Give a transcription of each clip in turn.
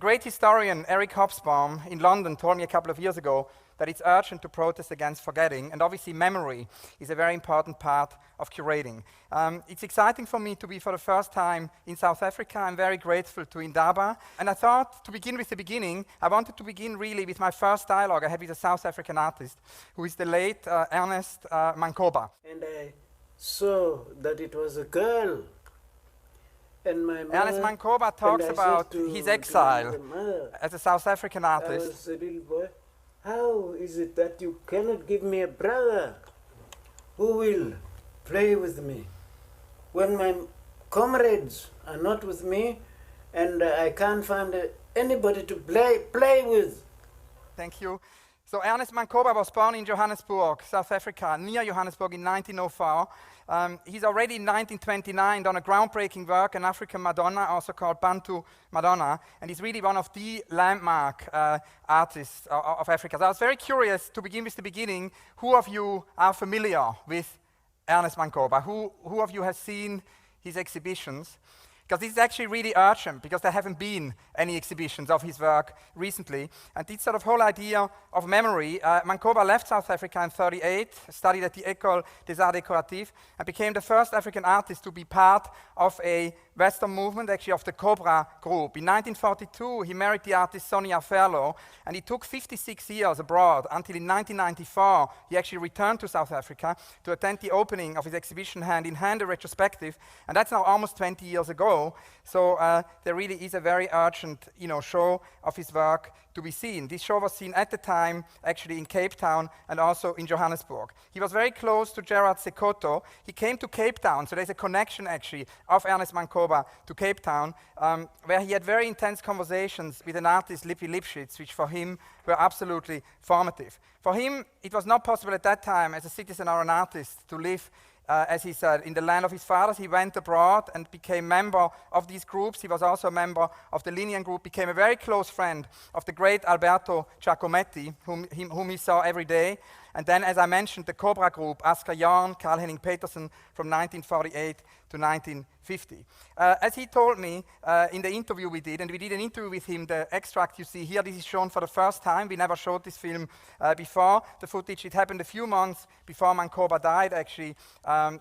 great historian Eric Hobsbawm in London told me a couple of years ago that it's urgent to protest against forgetting, and obviously memory is a very important part of curating. It's exciting for me to be for the first time in South Africa. I'm very grateful to Indaba, and I thought to begin with the beginning, I wanted to begin really with my first dialogue I had with a South African artist, who is the late Ernest Mancoba. And I saw that it was a girl. And my mother, Ernest Mancoba talks about his exile as a South African artist. I was a little boy. How is it that you cannot give me a brother who will play with me when my comrades are not with me and I can't find anybody to play with? Thank you. So Ernest Mancoba was born in Johannesburg, South Africa, near Johannesburg in 1904. He's already in 1929 done a groundbreaking work, an African Madonna, also called Bantu Madonna, and he's really one of the landmark artists of Africa. So I was very curious to begin with the beginning. Who of you are familiar with Ernest Mancoba? Who of you has seen his exhibitions? Because this is actually really urgent, because there haven't been any exhibitions of his work recently. And this sort of whole idea of memory, Mancoba left South Africa in 1938, studied at the École des Arts Décoratifs, and became the first African artist to be part of a Western movement, actually of the Cobra group. In 1942, he married the artist Sonia Ferlo, and it took 56 years abroad until in 1994 he actually returned to South Africa to attend the opening of his exhibition Hand in Hand, a retrospective, and that's now almost 20 years ago. So there really is a very urgent, show of his work to be seen. This show was seen at the time actually in Cape Town and also in Johannesburg. He was very close to Gerard Sekoto. He came to Cape Town, so there's a connection actually of Ernest Mancoba to Cape Town, where he had very intense conversations with an artist, Lippi Lipschitz, which for him were absolutely formative. For him, it was not possible at that time as a citizen or an artist to live as he said, in the land of his fathers. He went abroad and became member of these groups. He was also a member of the Linnean group, became a very close friend of the great Alberto Giacometti, whom he saw every day. And then, as I mentioned, the Cobra group, Asger Jorn, Karl-Henning Petersen, from 1948 to 1950. As he told me in the interview we did, and we did an interview with him, the extract you see here, this is shown for the first time. We never showed this film before. The footage, it happened a few months before Mancoba died, actually.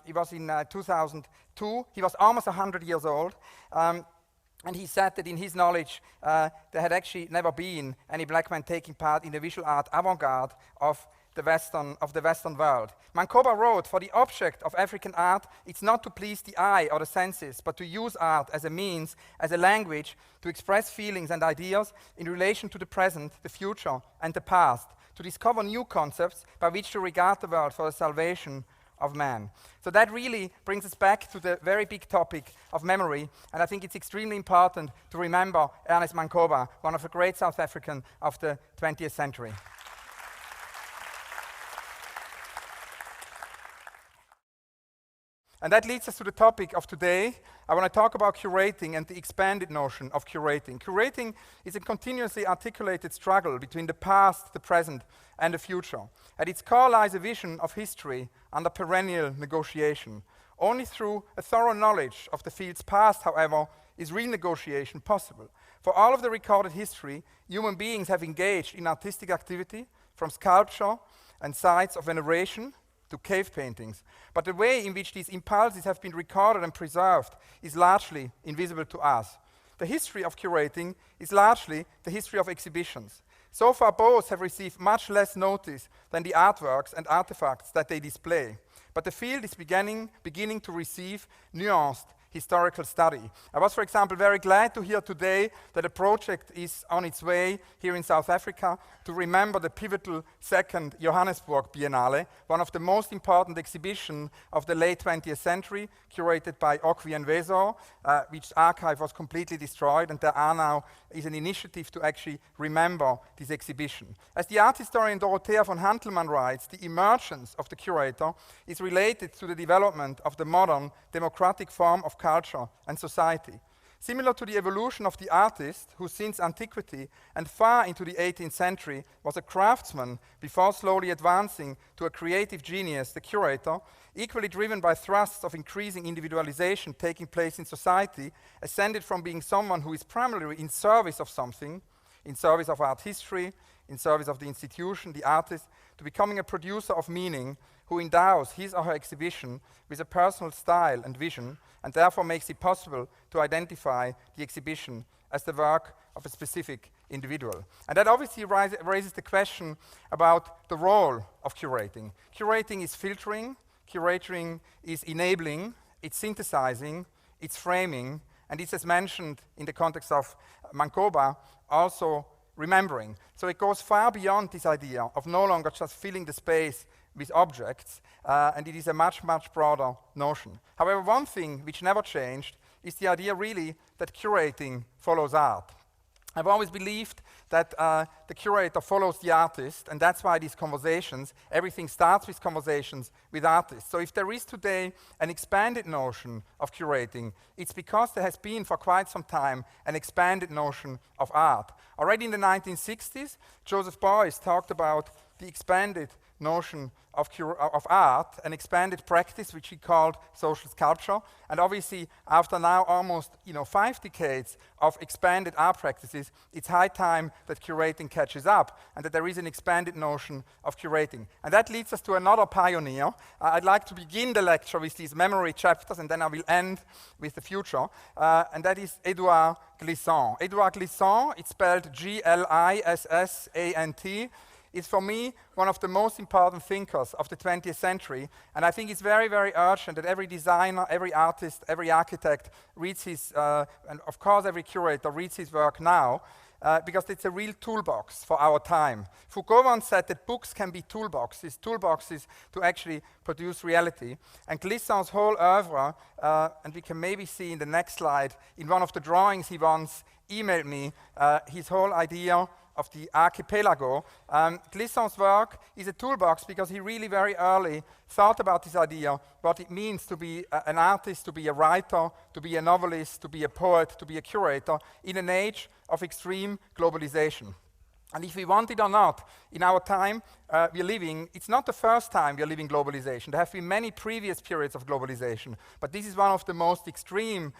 It was in 2002. He was almost 100 years old. And he said that in his knowledge, there had actually never been any black man taking part in the visual art avant-garde of the Western world. Mancoba wrote, "For the object of African art, it's not to please the eye or the senses, but to use art as a means, as a language, to express feelings and ideas in relation to the present, the future, and the past, to discover new concepts by which to regard the world for the salvation of man." So that really brings us back to the very big topic of memory, and I think it's extremely important to remember Ernest Mancoba, one of the great South Africans of the 20th century. And that leads us to the topic of today. I want to talk about curating and the expanded notion of curating. Curating is a continuously articulated struggle between the past, the present, and the future. At its core lies a vision of history under perennial negotiation. Only through a thorough knowledge of the field's past, however, is real negotiation possible. For all of the recorded history, human beings have engaged in artistic activity, from sculpture and sites of veneration to cave paintings. But the way in which these impulses have been recorded and preserved is largely invisible to us. The history of curating is largely the history of exhibitions. So far, both have received much less notice than the artworks and artifacts that they display. But the field is beginning to receive nuanced historical study. I was, for example, very glad to hear today that a project is on its way here in South Africa to remember the pivotal second Johannesburg Biennale, one of the most important exhibitions of the late 20th century, curated by Okwi and Weso, which archive was completely destroyed, and there are now is an initiative to actually remember this exhibition. As the art historian Dorothea von Hantelmann writes, the emergence of the curator is related to the development of the modern democratic form of culture and society. Similar to the evolution of the artist, who since antiquity and far into the 18th century was a craftsman before slowly advancing to a creative genius, the curator, equally driven by thrusts of increasing individualization taking place in society, ascended from being someone who is primarily in service of something, in service of art history, in service of the institution, the artist, to becoming a producer of meaning who endows his or her exhibition with a personal style and vision, and therefore makes it possible to identify the exhibition as the work of a specific individual. And that obviously raises the question about the role of curating. Curating is filtering, curating is enabling, it's synthesizing, it's framing, and it's, as mentioned in the context of Mancoba, also remembering. So it goes far beyond this idea of no longer just filling the space with objects, and it is a much, much broader notion. However, one thing which never changed is the idea really that curating follows art. I've always believed that the curator follows the artist, and that's why these conversations, everything starts with conversations with artists. So if there is today an expanded notion of curating, it's because there has been for quite some time an expanded notion of art. Already in the 1960s, Joseph Beuys talked about the expanded notion of art, an expanded practice which he called social sculpture. And obviously, after now almost 5 decades of expanded art practices, it's high time that curating catches up and that there is an expanded notion of curating. And that leads us to another pioneer. I'd like to begin the lecture with these memory chapters, and then I will end with the future. And that is Edouard Glissant. Edouard Glissant, it's spelled Glissant, is for me one of the most important thinkers of the 20th century, and I think it's very, very urgent that every designer, every artist, every architect reads his, and of course every curator reads his work now, because it's a real toolbox for our time. Foucault once said that books can be toolboxes to actually produce reality. And Glissant's whole oeuvre, and we can maybe see in the next slide, in one of the drawings he once emailed me, his whole idea of the archipelago. Glissant's work is a toolbox because he really very early thought about this idea, what it means to be an artist, to be a writer, to be a novelist, to be a poet, to be a curator in an age of extreme globalization. And if we want it or not, in our time we're living, it's not the first time we're living globalization. There have been many previous periods of globalization, but this is one of the most extreme,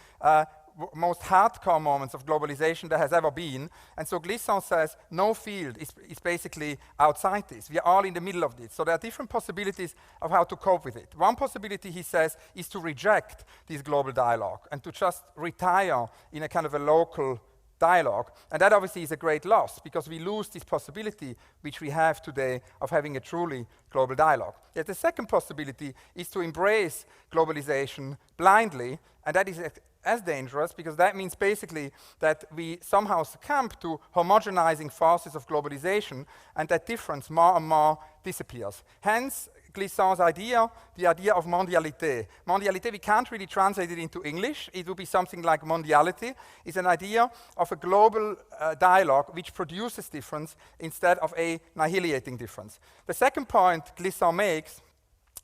most hardcore moments of globalization there has ever been. And so Glissant says no field is basically outside this. We are all in the middle of this. So there are different possibilities of how to cope with it. One possibility, he says, is to reject this global dialogue and to just retire in a kind of a local dialogue. And that obviously is a great loss because we lose this possibility which we have today of having a truly global dialogue. Yet the second possibility is to embrace globalization blindly, and that is as dangerous because that means basically that we somehow succumb to homogenizing forces of globalization and that difference more and more disappears. Hence, Glissant's idea, the idea of mondialité. Mondialité, we can't really translate it into English. It would be something like mondiality. It's an idea of a global dialogue which produces difference instead of a annihilating difference. The second point Glissant makes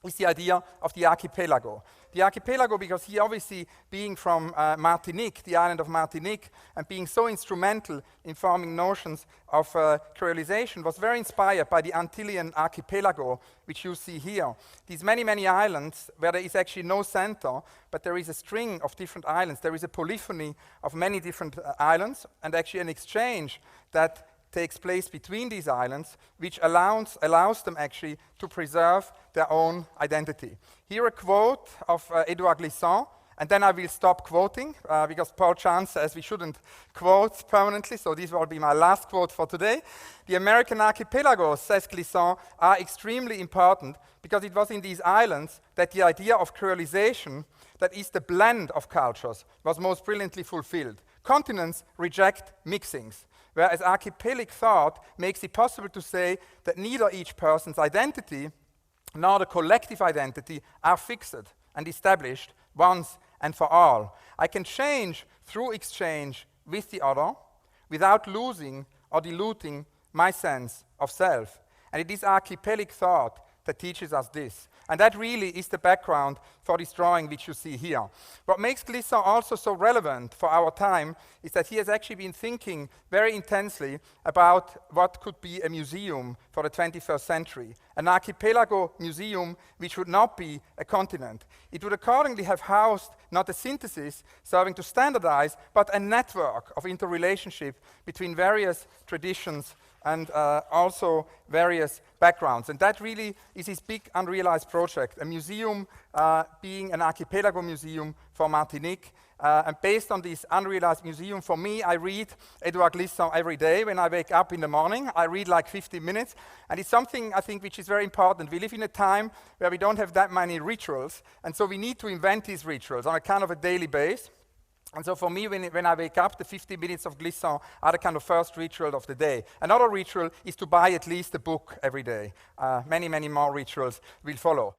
is the idea of the archipelago. The archipelago, because he obviously, being from Martinique, the island of Martinique, and being so instrumental in forming notions of creolization, was very inspired by the Antillean archipelago, which you see here. These many, many islands where there is actually no center, but there is a string of different islands. There is a polyphony of many different islands, and actually an exchange that takes place between these islands, which allows them actually to preserve their own identity. Here a quote of Edouard Glissant, and then I will stop quoting, because Paul Chan says we shouldn't quote permanently, so this will be my last quote for today. The American archipelagos, says Glissant, are extremely important because it was in these islands that the idea of creolization, that is the blend of cultures, was most brilliantly fulfilled. Continents reject mixings, whereas archipelagic thought makes it possible to say that neither each person's identity nor the collective identity are fixed and established once and for all. I can change through exchange with the other without losing or diluting my sense of self. And it is archipelagic thought that teaches us this. And that really is the background for this drawing which you see here. What makes Glissant also so relevant for our time is that he has actually been thinking very intensely about what could be a museum for the 21st century, an archipelago museum which would not be a continent. It would accordingly have housed not a synthesis serving to standardize, but a network of interrelationship between various traditions and also various backgrounds. And that really is his big unrealized project, a museum being an archipelago museum for Martinique. And based on this unrealized museum, for me, I read Edouard Glissant every day when I wake up in the morning. I read like 15 minutes, and it's something I think which is very important. We live in a time where we don't have that many rituals, and so we need to invent these rituals on a kind of a daily basis. And so for me, when I wake up, the 50 minutes of Glissant are the kind of first ritual of the day. Another ritual is to buy at least a book every day. Many, many more rituals will follow.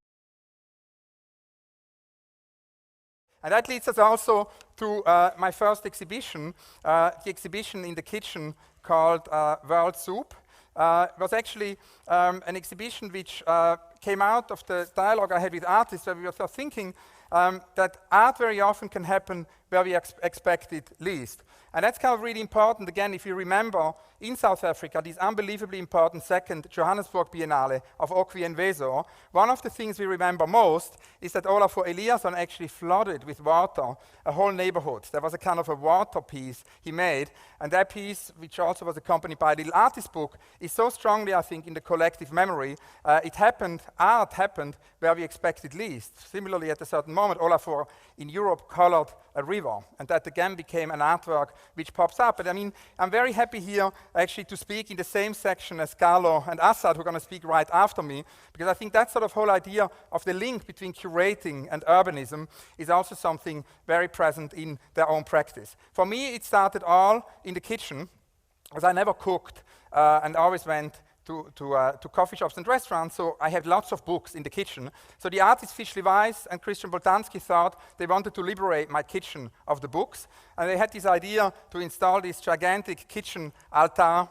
And that leads us also to my first exhibition, the exhibition in the kitchen called World Soup. It was actually an exhibition which came out of the dialogue I had with artists, where we were thinking that art very often can happen where we expect it least. And that's kind of really important, again, if you remember, in South Africa, this unbelievably important second Johannesburg Biennale of Okwi and Weso, one of the things we remember most is that Olafur Eliasson actually flooded with water a whole neighborhood. There was a kind of a water piece he made, and that piece, which also was accompanied by a little artist book, is so strongly, I think, in the collective memory. Art happened where we expected least. Similarly, at a certain moment, Olafur in Europe colored a river, and that again became an artwork which pops up. But I mean, I'm very happy here actually to speak in the same section as Carlo and Assad, who are going to speak right after me, because I think that sort of whole idea of the link between curating and urbanism is also something very present in their own practice. For me, it started all in the kitchen, as I never cooked and always went to coffee shops and restaurants, so I had lots of books in the kitchen. So the artists Fischli Weiss and Christian Boltanski thought they wanted to liberate my kitchen of the books, and they had this idea to install this gigantic kitchen altar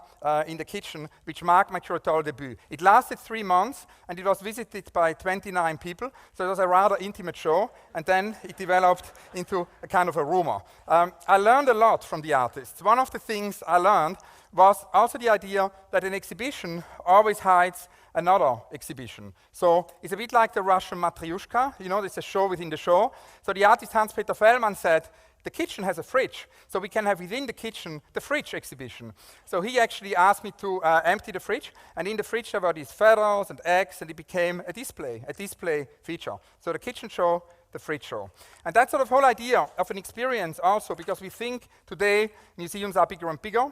in the kitchen, which marked my curatorial debut. It lasted 3 months, and it was visited by 29 people, so it was a rather intimate show, and then it developed into a kind of a rumor. I learned a lot from the artists. One of the things I learned was also the idea that an exhibition always hides another exhibition. So it's a bit like the Russian Matryoshka, you know, there's a show within the show. So the artist Hans-Peter Fellmann said, the kitchen has a fridge, so we can have within the kitchen the fridge exhibition. So he actually asked me to empty the fridge, and in the fridge there were these feathers and eggs, and it became a display feature. So the kitchen show, the fridge show. And that sort of whole idea of an experience also, because we think today museums are bigger and bigger,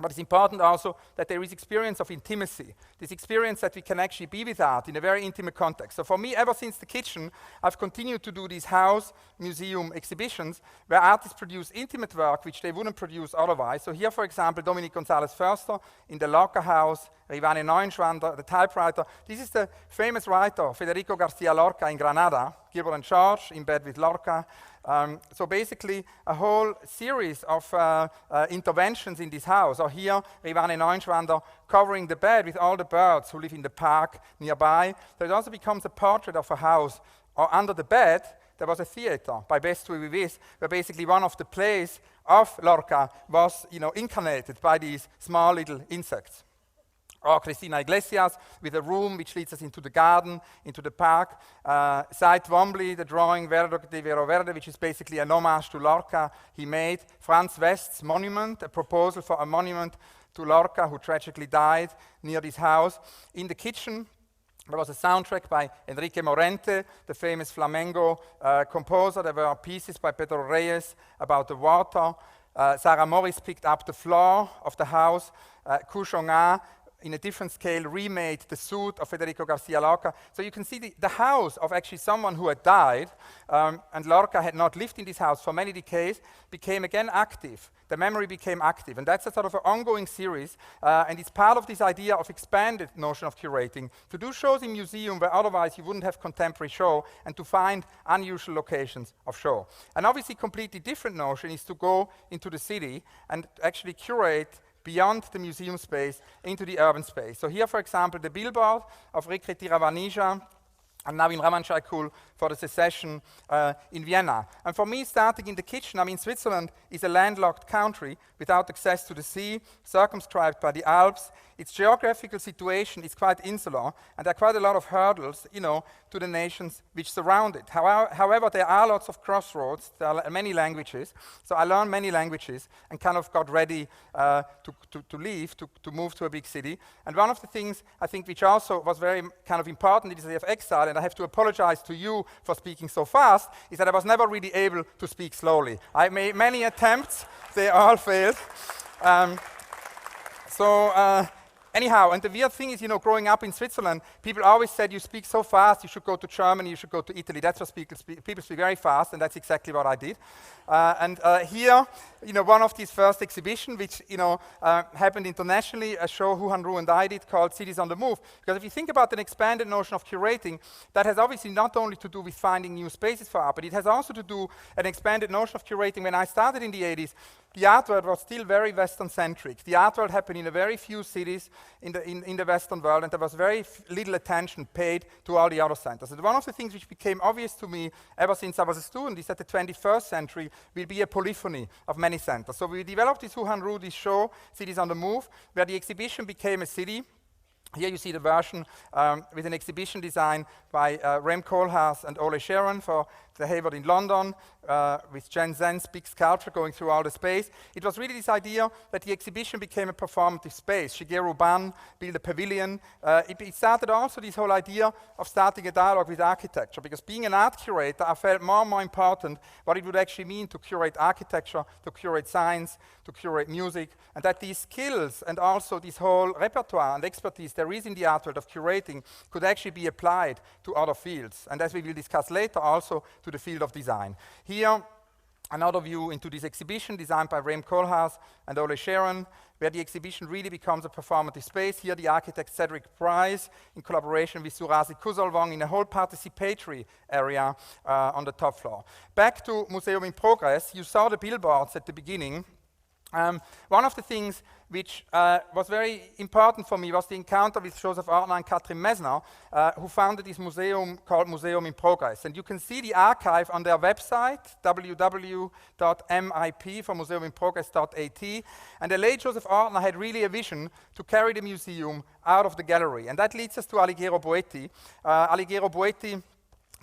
but it's important also that there is experience of intimacy, this experience that we can actually be with art in a very intimate context. So for me, ever since the kitchen, I've continued to do these house museum exhibitions where artists produce intimate work which they wouldn't produce otherwise. So here, for example, Dominique González-Förster in the Lorca house, Rivane Neuenschwander, the typewriter. This is the famous writer Federico Garcia Lorca in Granada, Gilbert and George in bed with Lorca. So basically a whole series of interventions in this house. Or here, Rivane Neuenschwander covering the bed with all the birds who live in the park nearby. So it also becomes a portrait of a house. Or under the bed, there was a theater by Bestui Vivis, where basically one of the plays of Lorca was, incarnated by these small little insects. Or Cristina Iglesias with a room which leads us into the garden, into the park. Cy Twombly, the drawing Verde de Vero Verde, which is basically an homage to Lorca he made. Franz West's monument, a proposal for a monument to Lorca, who tragically died near this house. In the kitchen, there was a soundtrack by Enrique Morente, the famous flamenco composer. There were pieces by Pedro Reyes about the water. Sarah Morris picked up the floor of the house. Kushonga, in a different scale, remade the suit of Federico Garcia Lorca. So you can see the house of actually someone who had died, and Lorca had not lived in this house for many decades, became again active. The memory became active, and that's a sort of an ongoing series, and it's part of this idea of expanded notion of curating, to do shows in museum where otherwise you wouldn't have contemporary show, and to find unusual locations of show. And obviously completely different notion is to go into the city and actually curate beyond the museum space into the urban space. So here, for example, the billboard of Rikrit Tiravanija and now in Ramanschei for the secession in Vienna. And for me, starting in the kitchen, I mean, Switzerland is a landlocked country without access to the sea, circumscribed by the Alps. Its geographical situation is quite insular, and there are quite a lot of hurdles, to the nations which surround it. However, there are lots of crossroads. There are many languages, so I learned many languages and kind of got ready to leave, to move to a big city. And one of the things I think which also was very kind of important in the city of exile, and I have to apologize to you for speaking so fast, is that I was never really able to speak slowly. I made many attempts, they all failed. Anyhow, and the weird thing is, growing up in Switzerland, people always said, you speak so fast, you should go to Germany, you should go to Italy. That's what people speak very fast, and that's exactly what I did. Here, one of these first exhibitions, which, happened internationally, a show Huhan Ru and I did called Cities on the Move. Because if you think about an expanded notion of curating, that has obviously not only to do with finding new spaces for art, but it has also to do an expanded notion of curating. When I started in the 80s, the art world was still very Western-centric. The art world happened in a very few cities in the Western world, and there was very little attention paid to all the other centers. And one of the things which became obvious to me ever since I was a student is that the 21st century will be a polyphony of many centers. So we developed this Huhan Ru, this show, Cities on the Move, where the exhibition became a city. Here you see the version with an exhibition design by Rem Koolhaas and Ole Sharon for the Hayward in London, with Jen Zen's big sculpture going through all the space. It was really this idea that the exhibition became a performative space. Shigeru Ban built a pavilion. It started also this whole idea of starting a dialogue with architecture, because being an art curator, I felt more and more important what it would actually mean to curate architecture, to curate science, to curate music, and that these skills and also this whole repertoire and expertise there is in the art world of curating could actually be applied to other fields, and as we will discuss later, also to the field of design. Here, another view into this exhibition designed by Rem Koolhaas and Ole Sharon, where the exhibition really becomes a performative space. Here, the architect Cedric Price, in collaboration with Surasi Kusalwong, in a whole participatory area on the top floor. Back to Museum in Progress, you saw the billboards at the beginning. One of the things which was very important for me was the encounter with Joseph Ortner and Katrin Messner, who founded this museum called Museum in Progress. And you can see the archive on their website, www.mip for museuminprogress.at. And the late Joseph Ortner had really a vision to carry the museum out of the gallery. And that leads us to Alighiero Boetti. Alighiero Boetti,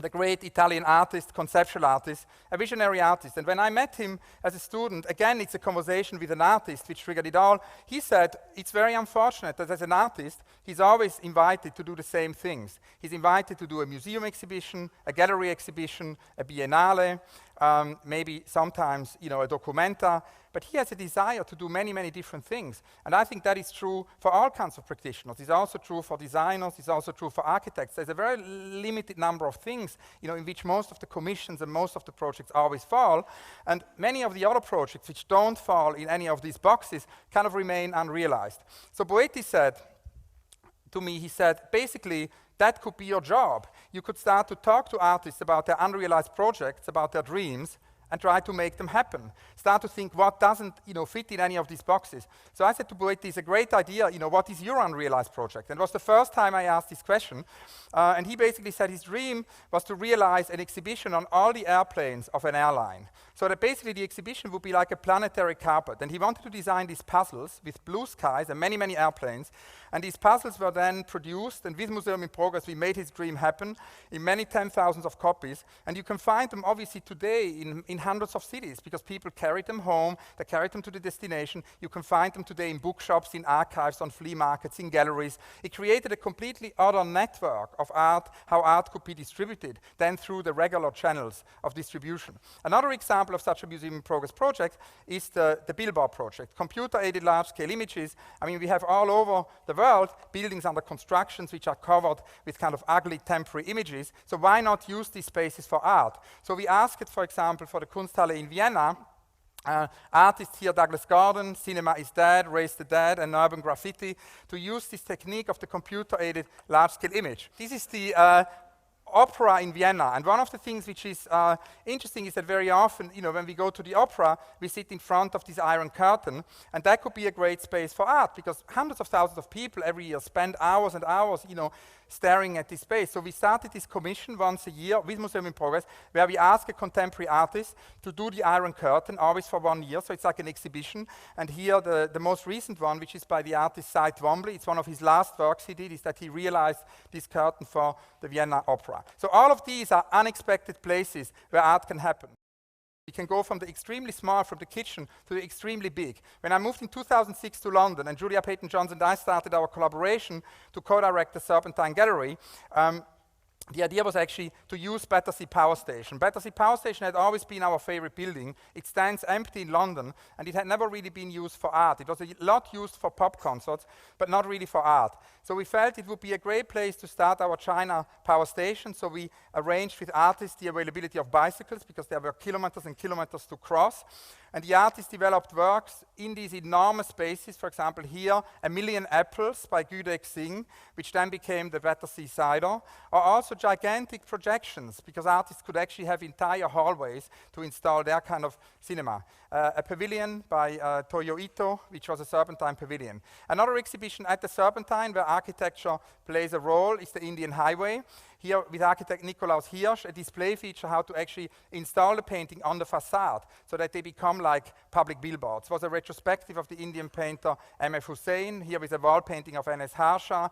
the great Italian artist, conceptual artist, a visionary artist. And when I met him as a student, again, it's a conversation with an artist which triggered it all. He said, it's very unfortunate that as an artist, he's always invited to do the same things. He's invited to do a museum exhibition, a gallery exhibition, a biennale, maybe sometimes, a documenta, but he has a desire to do many, many different things. And I think that is true for all kinds of practitioners. It's also true for designers, it's also true for architects. There's a very limited number of things, in which most of the commissions and most of the projects always fall. And many of the other projects which don't fall in any of these boxes kind of remain unrealized. So Boetti said to me, he said, basically, that could be your job. You could start to talk to artists about their unrealized projects, about their dreams, and try to make them happen. Start to think what doesn't fit in any of these boxes. So I said to Boetti, it's a great idea, what is your unrealized project? And it was the first time I asked this question. And he basically said his dream was to realize an exhibition on all the airplanes of an airline. So that basically the exhibition would be like a planetary carpet. And he wanted to design these puzzles with blue skies and many, many airplanes. And these puzzles were then produced, and with Museum in Progress, we made his dream happen in many 10,000s of copies. And you can find them obviously today in hundreds of cities, because people carried them home, they carried them to the destination. You can find them today in bookshops, in archives, on flea markets, in galleries. It created a completely other network of art, how art could be distributed, than through the regular channels of distribution. Another example of such a Museum in Progress project is the Billboard project. Computer-aided large-scale images. I mean, we have all over the world buildings under constructions which are covered with kind of ugly temporary images. So why not use these spaces for art? So we asked, for example, for the Kunsthalle in Vienna, artists here, Douglas Gordon, Cinema is Dead, Raise the Dead, and Urban Graffiti, to use this technique of the computer-aided large-scale image. This is the opera in Vienna. And one of the things which is interesting is that very often, when we go to the opera, we sit in front of this iron curtain, and that could be a great space for art, because hundreds of thousands of people every year spend hours and hours, staring at this space. So we started this commission once a year with Museum in Progress, where we ask a contemporary artist to do the iron curtain, always for 1 year, so it's like an exhibition. And here, the most recent one, which is by the artist Cy Twombly, it's one of his last works he did, is that he realized this curtain for the Vienna Opera. So all of these are unexpected places where art can happen. We can go from the extremely small, from the kitchen, to the extremely big. When I moved in 2006 to London, and Julia Peyton-Jones and I started our collaboration to co-direct the Serpentine Gallery, the idea was actually to use Battersea Power Station. Battersea Power Station had always been our favorite building. It stands empty in London, and it had never really been used for art. It was a lot used for pop concerts, but not really for art. So we felt it would be a great place to start our China Power Station, so we arranged with artists the availability of bicycles, because there were kilometers and kilometers to cross. And the artists developed works in these enormous spaces. For example, here, 1 Million Apples by Gudek Singh, which then became the Battersea Cider, or also gigantic projections, because artists could actually have entire hallways to install their kind of cinema. A pavilion by Toyo Ito, which was a Serpentine pavilion. Another exhibition at the Serpentine, where architecture plays a role, is the Indian Highway. Here, with architect Nikolaus Hirsch, a display feature how to actually install the painting on the facade so that they become like public billboards. It was a retrospective of the Indian painter M.F. Hussain, here with a wall painting of N.S. Harsha.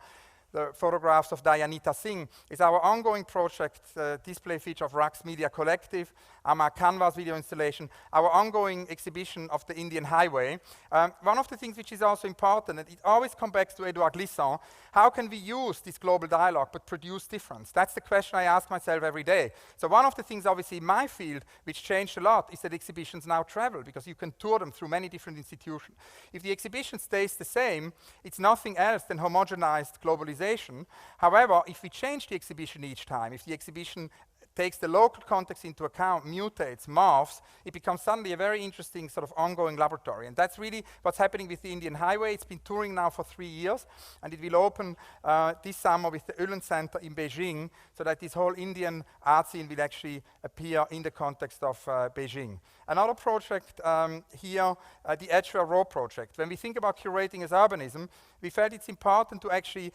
The photographs of Dayanita Singh is our ongoing project, display feature of Rax Media Collective, Amar Canvas video installation, our ongoing exhibition of the Indian Highway. One of the things which is also important, and it always comes back to Edouard Glissant, how can we use this global dialogue but produce difference? That's the question I ask myself every day. So one of the things obviously in my field which changed a lot is that exhibitions now travel, because you can tour them through many different institutions. If the exhibition stays the same, it's nothing else than homogenized globalization. However, if we change the exhibition each time, if the exhibition takes the local context into account, mutates, morphs, it becomes suddenly a very interesting sort of ongoing laboratory. And that's really what's happening with the Indian Highway. It's been touring now for 3 years, and it will open this summer with the Ulen Center in Beijing, so that this whole Indian art scene will actually appear in the context of Beijing. Another project here, the Edgware Road project. When we think about curating as urbanism, we felt it's important to actually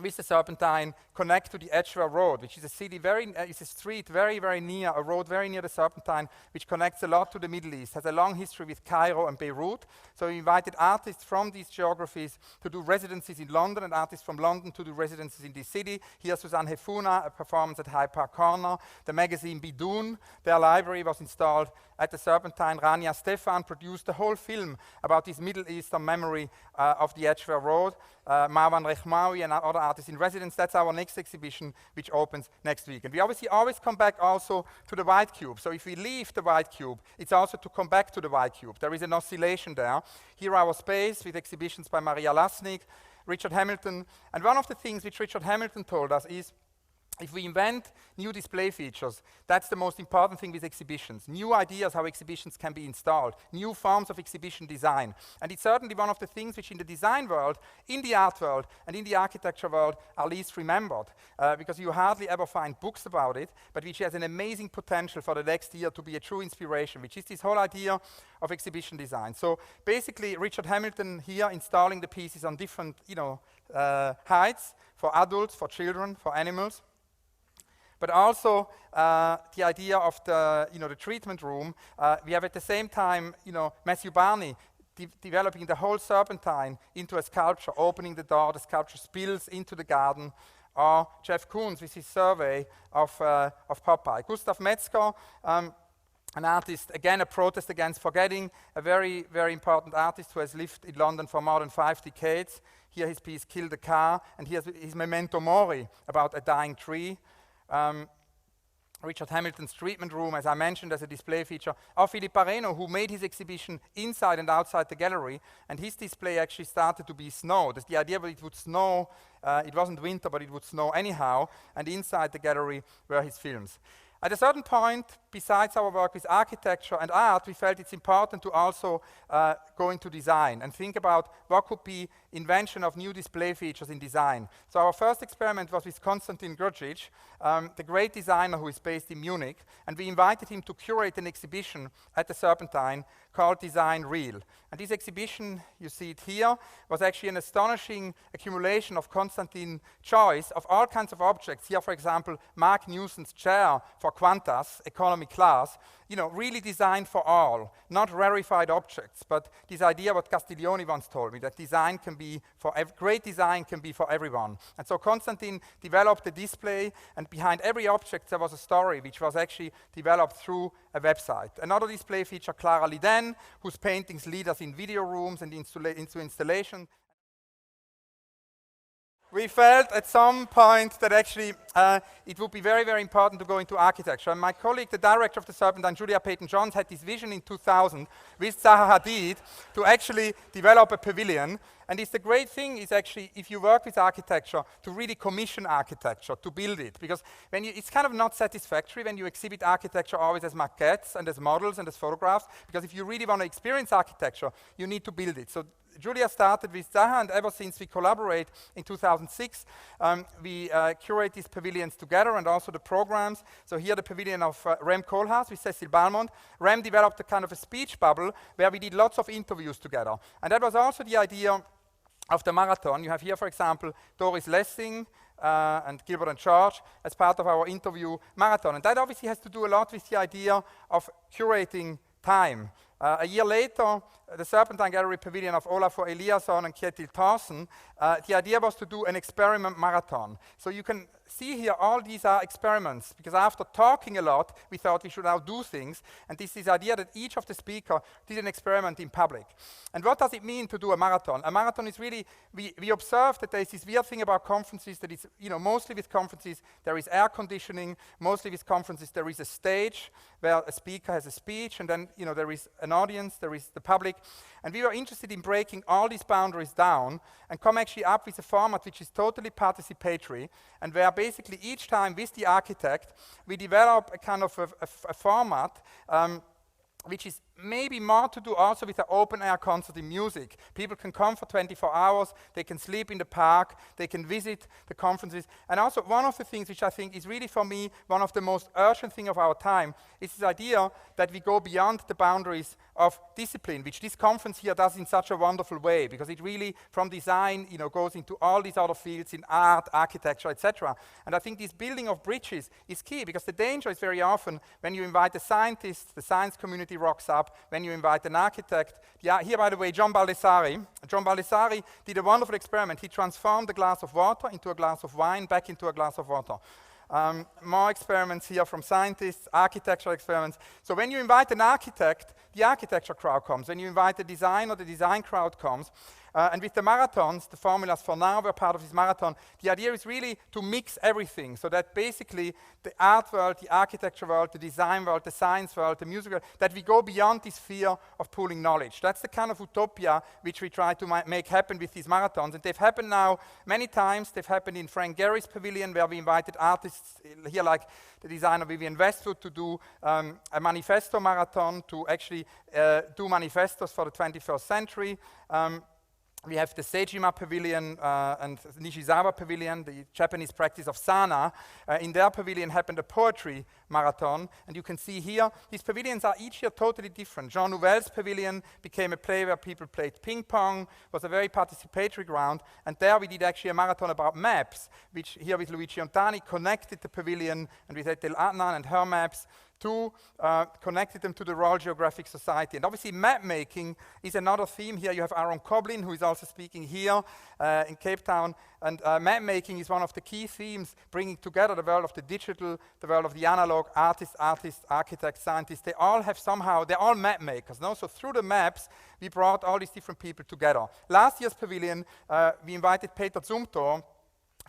with the Serpentine, connect to the Edgware Road, which is a city it's a street very, very near, a road very near the Serpentine, which connects a lot to the Middle East, has a long history with Cairo and Beirut. So we invited artists from these geographies to do residencies in London, and artists from London to do residencies in this city. Here, Suzanne Hefuna, a performance at Hyde Park Corner. The magazine Bidoun, their library was installed at the Serpentine. Rania Stefan produced a whole film about this Middle Eastern memory of the Edgware Road. Marwan Rehmawi and other artists in residence. That's our next exhibition, which opens next week. And we obviously always come back also to the White Cube. So if we leave the White Cube, it's also to come back to the White Cube. There is an oscillation there. Here our space with exhibitions by Maria Lasnik, Richard Hamilton. And one of the things which Richard Hamilton told us is, if we invent new display features, that's the most important thing with exhibitions. New ideas how exhibitions can be installed, new forms of exhibition design. And it's certainly one of the things which in the design world, in the art world, and in the architecture world are least remembered, because you hardly ever find books about it, but which has an amazing potential for the next year to be a true inspiration, which is this whole idea of exhibition design. So basically, Richard Hamilton here installing the pieces on different heights for adults, for children, for animals. But also the idea of the treatment room. We have at the same time, Matthew Barney developing the whole Serpentine into a sculpture, opening the door, the sculpture spills into the garden. Or Jeff Koons with his survey of Popeye. Gustav Metzger, an artist, again a protest against forgetting, a very, very important artist who has lived in London for more than 5 decades. Here his piece, Kill the Car, and here's his Memento Mori, about a dying tree. Richard Hamilton's treatment room, as I mentioned, as a display feature, or Philippe Pareno, who made his exhibition inside and outside the gallery, and his display actually started to be snow. That's the idea that it would snow, it wasn't winter, but it would snow anyhow, and inside the gallery were his films. At a certain point, besides our work with architecture and art, we felt it's important to also go into design and think about what could be invention of new display features in design. So our first experiment was with Konstantin Grcic, the great designer who is based in Munich, and we invited him to curate an exhibition at the Serpentine called Design Real. And this exhibition, you see it here, was actually an astonishing accumulation of Konstantin's choice of all kinds of objects. Here, for example, Mark Newson's chair for Qantas, economy class, really designed for all, not rarefied objects, but this idea what Castiglione once told me, that design can be great design can be for everyone. And so Konstantin developed a display, and behind every object there was a story, which was actually developed through a website. Another display feature, Clara Liden, whose paintings lead us in video rooms and into installation. We felt at some point that actually it would be very, very important to go into architecture. And my colleague, the director of the Serpentine, Julia Peyton-Johns, had this vision in 2000 with Zaha Hadid to actually develop a pavilion. And the great thing is actually, if you work with architecture, to really commission architecture, to build it. Because it's kind of not satisfactory when you exhibit architecture always as maquettes and as models and as photographs. Because if you really want to experience architecture, you need to build it. So Julia started with Zaha, and ever since we collaborate in 2006, we curate these pavilions together and also the programs. So here the pavilion of Rem Koolhaas with Cecil Balmont. Rem developed a kind of a speech bubble where we did lots of interviews together. And that was also the idea of the marathon. You have here, for example, Doris Lessing and Gilbert and George as part of our interview marathon. And that obviously has to do a lot with the idea of curating time. A year later, the Serpentine Gallery pavilion of Olafur Eliasson and Kjetil Thorsen, the idea was to do an experiment marathon. So you can see here all these are experiments, because after talking a lot, we thought we should now do things, and this is the idea that each of the speakers did an experiment in public. And what does it mean to do a marathon? A marathon is really, we observed that there is this weird thing about conferences that is, mostly with conferences there is air conditioning, mostly with conferences there is a stage where a speaker has a speech, and then there is an audience, there is the public. And we were interested in breaking all these boundaries down and come actually up with a format which is totally participatory, and where basically each time with the architect we develop a kind of a format which is maybe more to do also with an open-air concert in music. People can come for 24 hours, they can sleep in the park, they can visit the conferences. And also one of the things which I think is really for me one of the most urgent things of our time is this idea that we go beyond the boundaries of discipline, which this conference here does in such a wonderful way, because it really, from design, goes into all these other fields in art, architecture, etc. And I think this building of bridges is key, because the danger is very often when you invite a scientist, the science community rocks up. When you invite an architect, here by the way, John Baldessari did a wonderful experiment. He transformed a glass of water into a glass of wine, back into a glass of water. More experiments here from scientists, architectural experiments. So when you invite an architect, the architecture crowd comes. When you invite a designer, the design crowd comes. And with the marathons, the formulas for now were part of this marathon. The idea is really to mix everything, so that basically the art world, the architecture world, the design world, the science world, the music world, that we go beyond this fear of pooling knowledge. That's the kind of utopia which we try to make happen with these marathons. And they've happened now many times. They've happened in Frank Gehry's pavilion, where we invited artists here like the designer Vivienne Westwood to do a manifesto marathon, to actually do manifestos for the 21st century. We have the Sejima Pavilion and Nishizawa Pavilion, the Japanese practice of Sana. In their pavilion happened a poetry marathon, and you can see here, these pavilions are each year totally different. Jean Nouvel's pavilion became a place where people played ping pong, was a very participatory ground, and there we did actually a marathon about maps, which here with Luigi Ontani connected the pavilion, and with Ethel Adnan and her maps, to connected them to the Royal Geographic Society. And obviously map making is another theme. Here you have Aaron Coblin, who is also speaking here in Cape Town. And map making is one of the key themes, bringing together the world of the digital, the world of the analog, artists, architects, scientists. They all have somehow, they're all map makers. No? So through the maps, we brought all these different people together. Last year's pavilion, we invited Peter Zumthor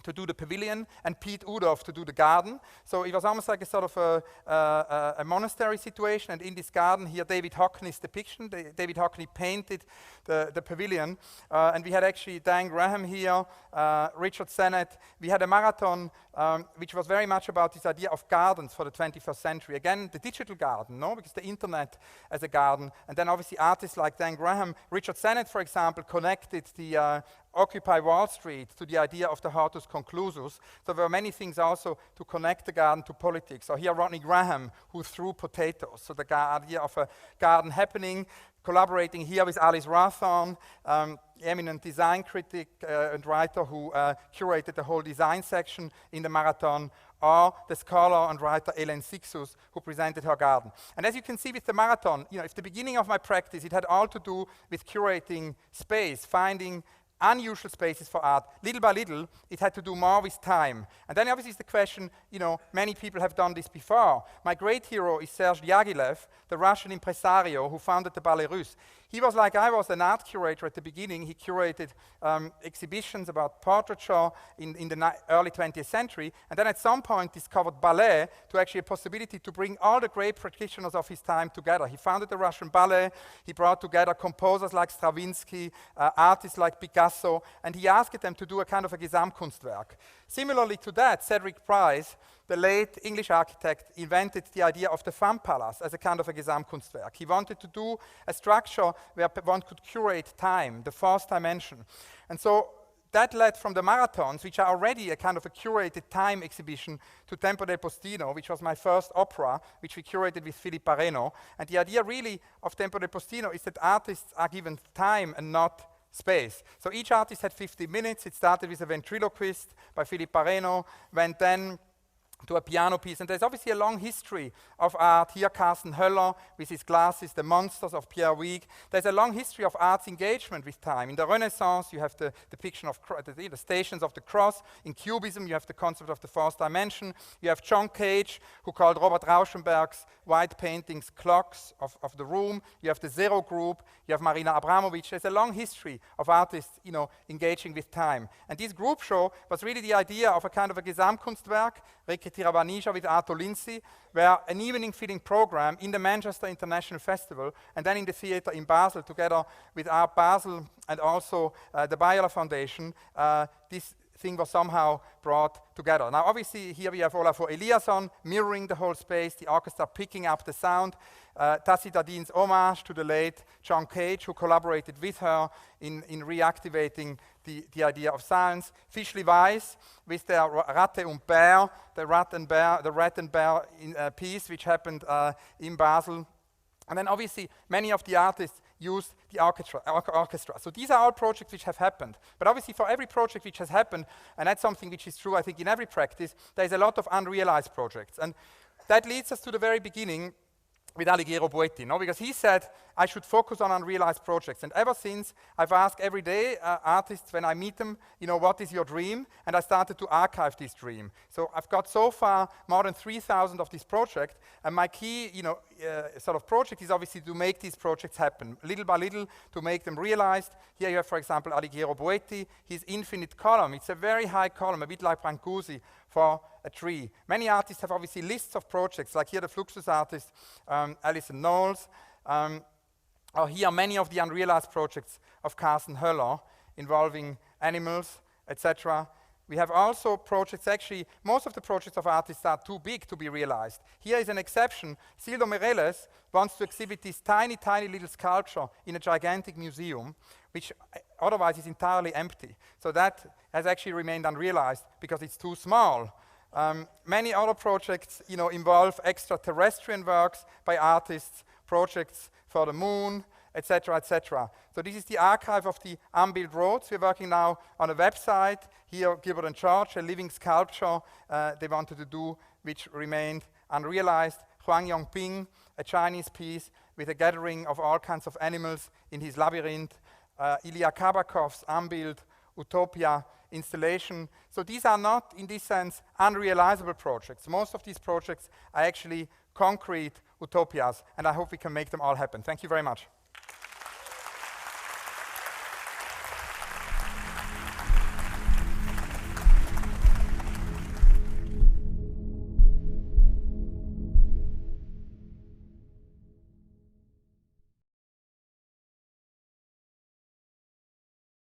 to do the pavilion, and Piet Oudolf to do the garden. So it was almost like a sort of a monastery situation, and in this garden here, David Hockney's depiction. David Hockney painted the pavilion, and we had actually Dan Graham here, Richard Sennett. We had a marathon which was very much about this idea of gardens for the 21st century. Again, the digital garden, no? Because the internet as a garden, and then obviously artists like Dan Graham. Richard Sennett, for example, connected the Occupy Wall Street to the idea of the hortus conclusus. So there were many things also to connect the garden to politics. So here Rodney Graham, who threw potatoes. So the idea of a garden happening, collaborating here with Alice Rawthorne, eminent design critic and writer who curated the whole design section in the marathon, or the scholar and writer Hélène Sixus, who presented her garden. And as you can see with the marathon, if the beginning of my practice, it had all to do with curating space, finding unusual spaces for art. Little by little, it had to do more with time. And then obviously is the question, many people have done this before. My great hero is Serge Diaghilev, the Russian impresario who founded the Ballet Russe. He was like I was, an art curator at the beginning. He curated exhibitions about portraiture in the early 20th century, and then at some point discovered ballet to actually a possibility to bring all the great practitioners of his time together. He founded the Russian ballet. He brought together composers like Stravinsky, artists like Picasso, and he asked them to do a kind of a Gesamtkunstwerk. Similarly to that, Cedric Price, the late English architect, invented the idea of the Fun Palace as a kind of a Gesamtkunstwerk. He wanted to do a structure where one could curate time, the fourth dimension. And so that led from the marathons, which are already a kind of a curated time exhibition, to Tempo del Postino, which was my first opera, which we curated with Philippe Pareno. And the idea really of Tempo del Postino is that artists are given time and not space. So each artist had 50 minutes. It started with a ventriloquist by Philippe Pareno, went then to a piano piece, and there's obviously a long history of art. Here Carsten Höller with his glasses, the monsters of Pierre Huyghe. There's a long history of art's engagement with time. In the Renaissance, you have the depiction of the Stations of the Cross. In Cubism, you have the concept of the fourth dimension. You have John Cage, who called Robert Rauschenberg's white paintings clocks of the room. You have the Zero Group. You have Marina Abramovic. There's a long history of artists, engaging with time. And this group show was really the idea of a kind of a Gesamtkunstwerk, Tiravanija with Arthur Lindsay, where an evening-filling program in the Manchester International Festival and then in the theatre in Basel, together with Art Basel and also the Bayerler Foundation, this thing was somehow brought together. Now, obviously, here we have Olafur Eliasson mirroring the whole space, the orchestra picking up the sound, Tacita Dean's homage to the late John Cage, who collaborated with her in reactivating the idea of science. Fischli Weiss with their Ratte und Bär, the rat and bear piece, which happened in Basel. And then obviously many of the artists used the orchestra. So these are all projects which have happened. But obviously for every project which has happened, and that's something which is true I think in every practice, there's a lot of unrealized projects. And that leads us to the very beginning with Alighiero Boetti, because he said I should focus on unrealized projects. And ever since, I've asked every day artists when I meet them, what is your dream? And I started to archive this dream. So I've got so far more than 3,000 of this project, and my key, sort of project is obviously to make these projects happen, little by little, to make them realized. Here you have, for example, Alighiero Boetti, his infinite column. It's a very high column, a bit like Brancusi for a tree. Many artists have obviously lists of projects, like here the Fluxus artist, Alison Knowles, or here many of the unrealized projects of Carsten Höller involving animals, etc. We have also projects, actually, most of the projects of artists are too big to be realized. Here is an exception. Sildo Mireles wants to exhibit this tiny, tiny little sculpture in a gigantic museum, which otherwise is entirely empty. So that has actually remained unrealized because it's too small. Many other projects, involve extraterrestrial works by artists, projects for the moon, etc., etc. So this is the archive of the unbuilt roads. We're working now on a website. Here, Gilbert and George, a living sculpture they wanted to do, which remained unrealized. Huang Yongping, a Chinese piece with a gathering of all kinds of animals in his labyrinth. Ilya Kabakov's unbuilt Utopia installation. So these are not, in this sense, unrealizable projects. Most of these projects are actually concrete utopias, and I hope we can make them all happen. Thank you very much.